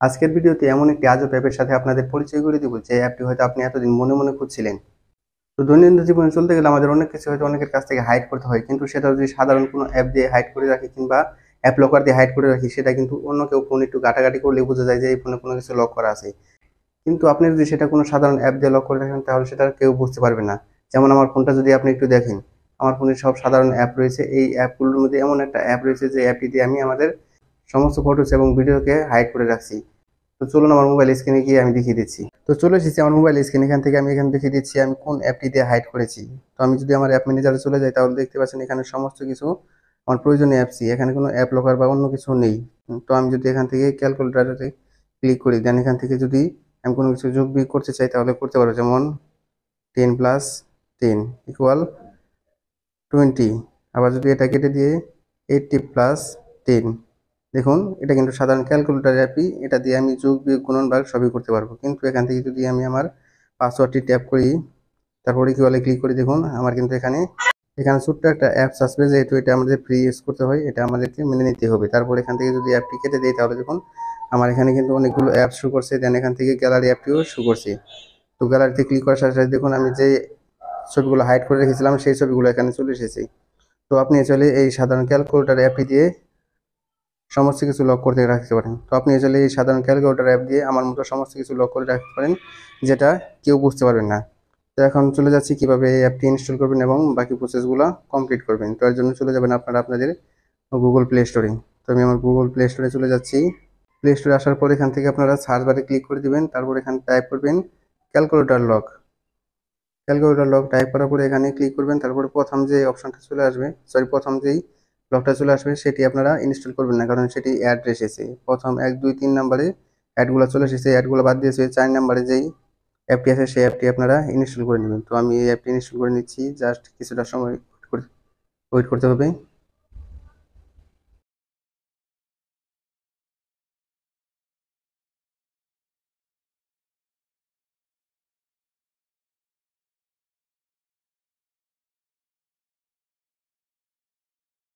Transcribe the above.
আজকের ভিডিওতে এমন একটি আজব অ্যাপের সাথে আপনাদের পরিচয় করে দিব, যে অ্যাপটি হয়তো আপনি এতদিন মনে মনে খুঁজছিলেন। তো দৈনন্দিন জীবনে চলতে গেলে আমাদের অনেক কিছু হয়তো অনেকের কাছ থেকে হাইড করতে হয়, কিন্তু সেটা যদি সাধারণ কোনো অ্যাপ দিয়ে হাইড করে রাখি কিংবা অ্যাপ লকার দিয়ে হাইড করে রাখি, সেটা কিন্তু অন্য কেউ ফোন একটু ঘাটাঘাটি করলে বোঝা যায় যে এই ফোনে কোনো কিছু লক করা আছে। কিন্তু আপনি যদি সেটা কোনো সাধারণ অ্যাপ দিয়ে লক করে রাখেন, তাহলে সেটা কেউ বুঝতে পারবে না। যেমন আমার ফোনটা যদি আপনি একটু দেখেন, আমার ফোনে সব সাধারণ অ্যাপ রয়েছে। এই অ্যাপগুলোর মধ্যে এমন একটা অ্যাপ রয়েছে যে অ্যাপটি দিয়ে আমি আমাদের সমস্ত ফটোস এবং ভিডিওকে হাইড করে রাখছি। তো চলুন আমার মোবাইল স্ক্রিনে গিয়ে আমি দেখিয়ে দিচ্ছি। তো চলে এসেছি আমার মোবাইল স্ক্রিন, এখান থেকে আমি এখানে দেখিয়ে দিচ্ছি আমি কোন অ্যাপটি দিয়ে হাইড করেছি। তো আমি যদি আমার অ্যাপ ম্যানেজারে চলে যাই, তাহলে দেখতে পাচ্ছেন এখানে সমস্ত কিছু আমার প্রয়োজনীয় অ্যাপসই, এখানে কোনো অ্যাপ লকার বা অন্য কিছু নেই। তো আমি যদি এখান থেকে ক্যালকুলেটারে ক্লিক করি, দেন এখান থেকে যদি আমি কোনো কিছু যোগ বিয়োগ করতে চাই তাহলে করতে পারবো। যেমন 10+10 = 20। আবার যদি এটা কেটে দিয়ে 80+10, দেখুন এটা কিন্তু সাধারণ ক্যালকুলেটর অ্যাপই, এটা দিয়ে আমি যোগ বিয়োগ গুণন ভাগ সবই করতে পারবো। কিন্তু এখান থেকে যদি আমি আমার পাসওয়ার্ডটি ট্যাপ করি, তারপরে ইকুয়ালে ক্লিক করি, দেখুন আমার কিন্তু এখানে এখানে ছোট্ট একটা অ্যাপস আসবে, যেহেতু এটা আমাদের ফ্রি ইউজ করতে হয়, এটা আমাদেরকে মেনে নিতে হবে। তারপর এখান থেকে যদি অ্যাপটি কেটে দিই, তাহলে দেখুন আমার এখানে কিন্তু অনেকগুলো অ্যাপ শো করছে। দেন এখান থেকে গ্যালারি অ্যাপটিও শো করছে। তো গ্যালারিতে ক্লিক করার সাথে সাথে দেখুন আমি যে ছবিগুলো হাইড করে রেখেছিলাম সেই ছবিগুলো এখানে চলে এসেছে। তো আপনি চাইলে এই সাধারণ ক্যালকুলেটর অ্যাপটি দিয়ে সমস্ত কিছু লক করতে রাখতে পারেন। তো আপনি চাইলে এই সাধারণ ক্যালকুলেটর অ্যাপ দিয়ে আমার মতো সমস্ত কিছু লক করে রাখতে পারেন, যেটা কেউ বুঝতে পারবেন না। তো এখন চলে যাচ্ছি কিভাবে এই অ্যাপটি ইনস্টল করবেন এবং বাকি প্রসেসগুলো কমপ্লিট করবেন। তো এর জন্য চলে যাবেন আপনারা আপনাদের গুগল প্লে স্টোরে। তো আমি আমার গুগল প্লে স্টোরে চলে যাচ্ছি। প্লে স্টোরে আসার পর এখান থেকে আপনারা সার্চ বারে ক্লিক করে দিবেন, তারপর এখানে টাইপ করবেন calculator lock. Calculator lock type করার পরে এখানে ক্লিক করবেন, তারপরে প্রথম যে অপশনটা চলে আসবে, প্রথম যেই লকটা চলে আসবে সেটি আপনারা ইনস্টল করবেন না, কারণ সেটি অ্যাড এসেছে। প্রথম 1 2 3 নাম্বারে অ্যাডগুলো চলে এসেছে, অ্যাডগুলো বাদ দিয়েছে 4 নাম্বারে যেই অ্যাপটি আছে সেই অ্যাপটি আপনারা ইনস্টল করে নেবেন। তো আমি এই অ্যাপটি ইনস্টল করে নিচ্ছি, জাস্ট কিছুটা সময় ওয়েট করতে হবে।